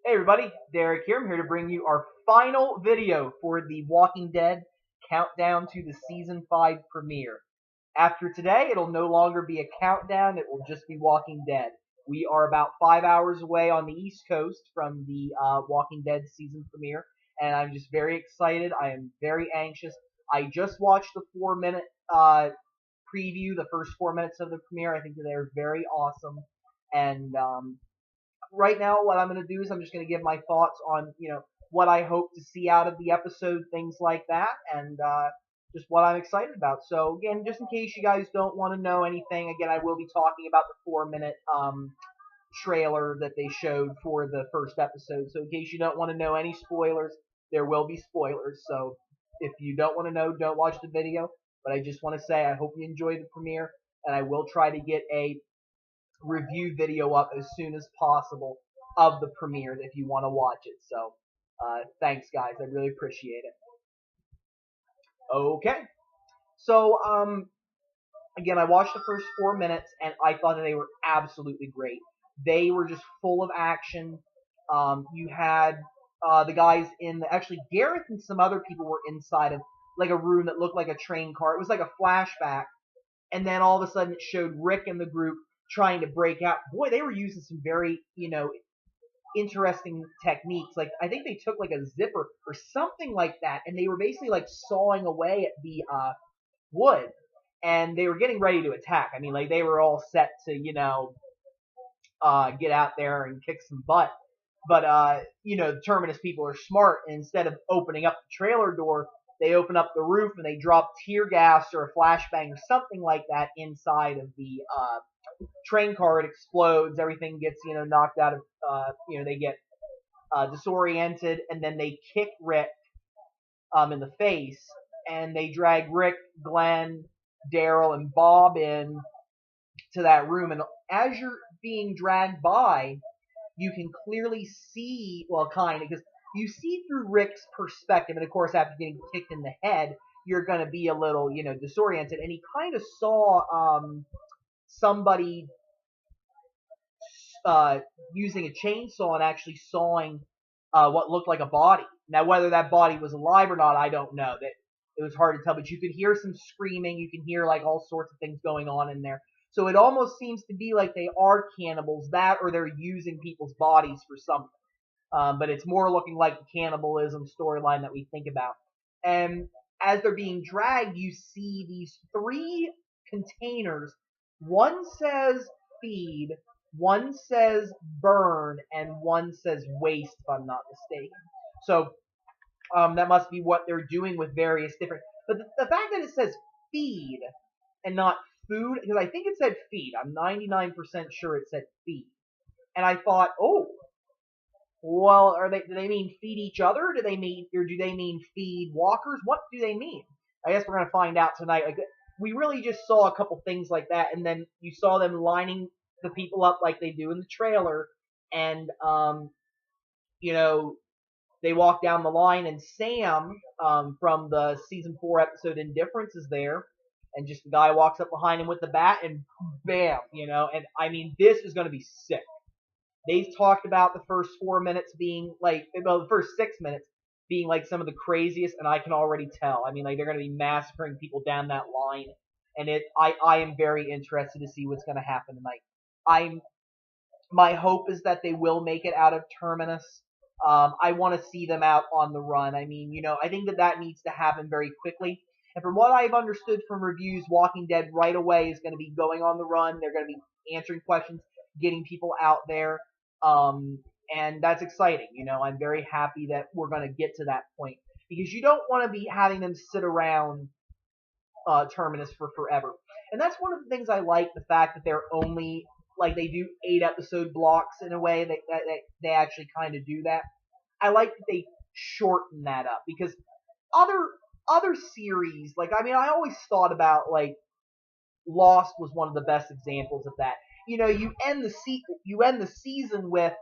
Hey everybody, Derek here. I'm here to bring you our final video for the Walking Dead countdown to the season 5 premiere. After today, it'll no longer be a countdown, it will just be Walking Dead. We are about 5 hours away on the East Coast from the Walking Dead season premiere, and I'm just very excited. I am very anxious. I just watched the 4-minute preview, the first 4 minutes of the premiere. I think that they're very awesome, and right now what I'm going to do is I'm just going to give my thoughts on, what I hope to see out of the episode, things like that, and just what I'm excited about. So again, just in case you guys don't want to know anything, again, I will be talking about the 4-minute trailer that they showed for the first episode. So in case you don't want to know any spoilers, there will be spoilers. So if you don't want to know, don't watch the video. But I just want to say I hope you enjoy the premiere, and I will try to get a review video up as soon as possible of the premiere if you want to watch it. So, thanks guys, I really appreciate it. Okay, so again, I watched the first 4 minutes and I thought that they were absolutely great. They were just full of action. You had the guys actually Gareth and some other people were inside of like a room that looked like a train car. It was like a flashback, and then all of a sudden it showed Rick and the group trying to break out. Boy, they were using some very, interesting techniques. Like, I think they took like a zipper or something like that, and they were basically like sawing away at the wood, and they were getting ready to attack. I mean, like, they were all set to, get out there and kick some butt. But, the Terminus people are smart, and instead of opening up the trailer door, they open up the roof and they drop tear gas or a flashbang or something like that inside of the train car. It explodes, everything gets, knocked out of, they get disoriented, and then they kick Rick in the face, and they drag Rick, Glenn, Daryl, and Bob in to that room. And as you're being dragged by, you can clearly see, well, kind of, because you see through Rick's perspective, and of course, after getting kicked in the head, you're going to be a little, disoriented. And he kind of saw somebody using a chainsaw and actually sawing what looked like a body. Now, whether that body was alive or not, I don't know. That it was hard to tell, but you could hear some screaming. You can hear like all sorts of things going on in there. So it almost seems to be like they are cannibals, that or they're using people's bodies for something. But it's more looking like the cannibalism storyline that we think about. And as they're being dragged, you see these 3 containers. One says feed, one says burn, and one says waste, if I'm not mistaken. So that must be what they're doing with various different. But the fact that it says feed and not food, because I think it said feed. I'm 99% sure it said feed. And I thought, oh, well, do they mean feed each other? Do they mean feed walkers? What do they mean? I guess we're gonna find out tonight. Like, we really just saw a couple things like that, and then you saw them lining the people up like they do in the trailer, and they walk down the line, and Sam from the season 4 episode Indifference is there, and just the guy walks up behind him with the bat, and bam, and I mean, this is gonna be sick. They've talked about the first 4 minutes being like, well, the first 6 minutes being like some of the craziest, and I can already tell. I mean, like, they're going to be massacring people down that line, and I am very interested to see what's going to happen tonight. My hope is that they will make it out of Terminus. I want to see them out on the run. I mean, I think that needs to happen very quickly. And from what I've understood from reviews, Walking Dead right away is going to be going on the run. They're going to be answering questions, getting people out there. And that's exciting. I'm very happy that we're going to get to that point, because you don't want to be having them sit around Terminus for forever. And that's one of the things I like, the fact that they're only, like, they do 8-episode blocks in a way that they actually kind of do that. I like that they shorten that up, because other series, like, I mean, I always thought about, like, Lost was one of the best examples of that. You end the season with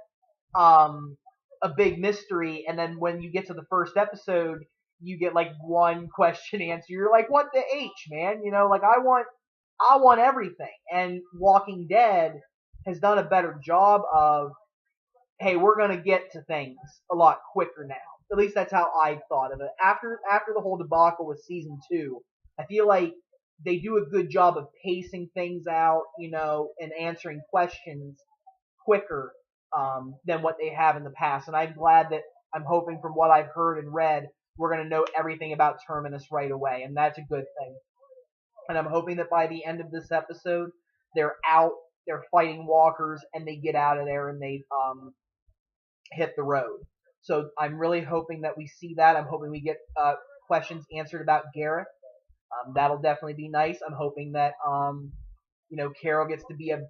a big mystery, and then when you get to the first episode, you get like one question answer. You're like, what the H, man? Like, I want everything. And Walking Dead has done a better job of hey, we're gonna get to things a lot quicker now. At least that's how I thought of it. After the whole debacle with season 2, I feel like they do a good job of pacing things out, and answering questions quicker than what they have in the past. And I'm hoping from what I've heard and read, we're going to know everything about Terminus right away, and that's a good thing. And I'm hoping that by the end of this episode, they're out, they're fighting walkers, and they get out of there and they hit the road. So I'm really hoping that we see that. I'm hoping we get questions answered about Gareth. That'll definitely be nice. I'm hoping that Carol gets to be a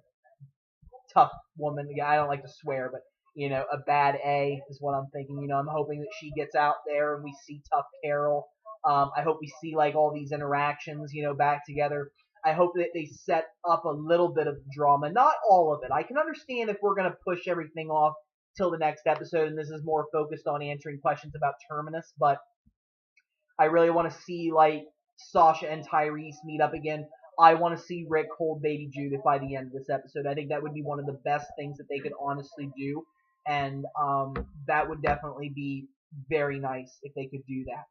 tough woman. Yeah, I don't like to swear, but a bad A is what I'm thinking. I'm hoping that she gets out there and we see tough Carol. I hope we see like all these interactions, back together. I hope that they set up a little bit of drama, not all of it. I can understand if we're gonna push everything off till the next episode, and this is more focused on answering questions about Terminus, but I really want to see like Sasha and Tyrese meet up again. I want to see Rick hold baby Judith by the end of this episode. I think that would be one of the best things that they could honestly do, and that would definitely be very nice if they could do that.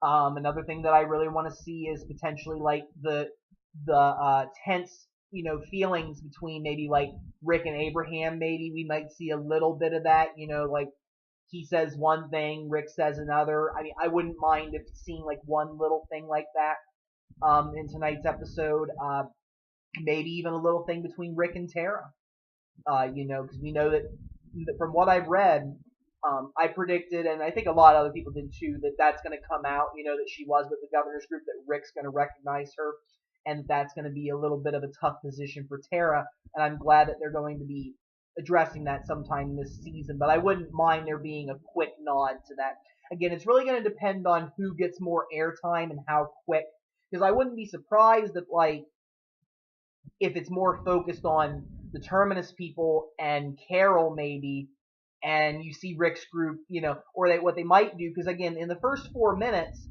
Another thing that I really want to see is potentially like the tense feelings between maybe like Rick and Abraham. Maybe we might see a little bit of that. Like he says one thing, Rick says another. I mean, I wouldn't mind if seeing like one little thing like that in tonight's episode. Maybe even a little thing between Rick and Tara. Because we know that from what I've read, I predicted, and I think a lot of other people did too, that that's going to come out. That she was with the governor's group, that Rick's going to recognize her, and that's going to be a little bit of a tough position for Tara. And I'm glad that they're going to be addressing that sometime this season, but I wouldn't mind there being a quick nod to that. Again, it's really going to depend on who gets more airtime and how quick, because I wouldn't be surprised that, like, if it's more focused on the Terminus people and Carol maybe, and you see Rick's group, or what they might do, because again, in the first 4 minutes,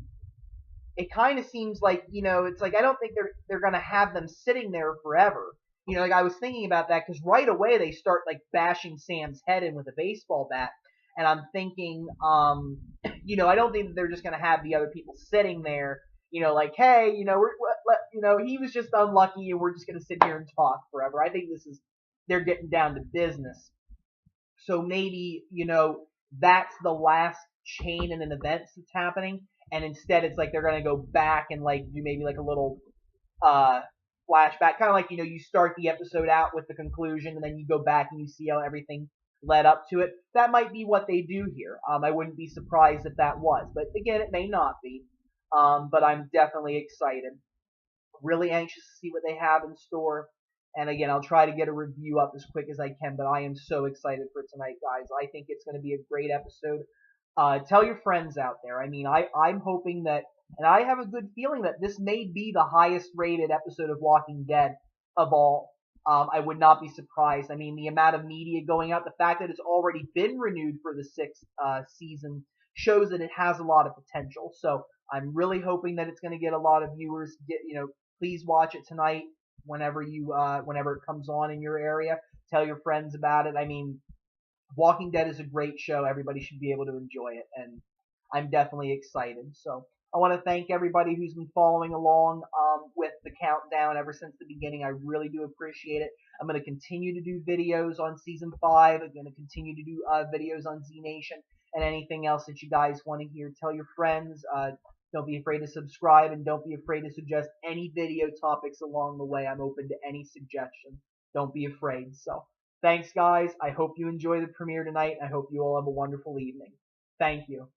it kind of seems like, it's like I don't think they're going to have them sitting there forever. Like I was thinking about that because right away they start like bashing Sam's head in with a baseball bat, and I'm thinking, I don't think that they're just gonna have the other people sitting there, like, hey, he was just unlucky, and we're just gonna sit here and talk forever. I think they're getting down to business. So maybe that's the last chain in an event that's happening, and instead it's like they're gonna go back and like do maybe like a little flashback, kind of like you start the episode out with the conclusion, and then you go back and you see how everything led up to it. That might be what they do here. I wouldn't be surprised if that was, but again, it may not be. But I'm definitely excited. Really anxious to see what they have in store. And again, I'll try to get a review up as quick as I can, but I am so excited for tonight, guys. I think it's going to be a great episode. Tell your friends out there. I mean, I'm hoping that, and I have a good feeling that this may be the highest rated episode of Walking Dead of all. I would not be surprised. I mean, the amount of media going out, the fact that it's already been renewed for the 6th season shows that it has a lot of potential. So I'm really hoping that it's going to get a lot of viewers. Please watch it tonight whenever it comes on in your area. Tell your friends about it. I mean, Walking Dead is a great show. Everybody should be able to enjoy it, and I'm definitely excited. So I want to thank everybody who's been following along with the countdown ever since the beginning. I really do appreciate it. I'm going to continue to do videos on Season 5. I'm going to continue to do videos on Z Nation and anything else that you guys want to hear. Tell your friends. Don't be afraid to subscribe, and don't be afraid to suggest any video topics along the way. I'm open to any suggestion. Don't be afraid. So thanks, guys. I hope you enjoy the premiere tonight. I hope you all have a wonderful evening. Thank you.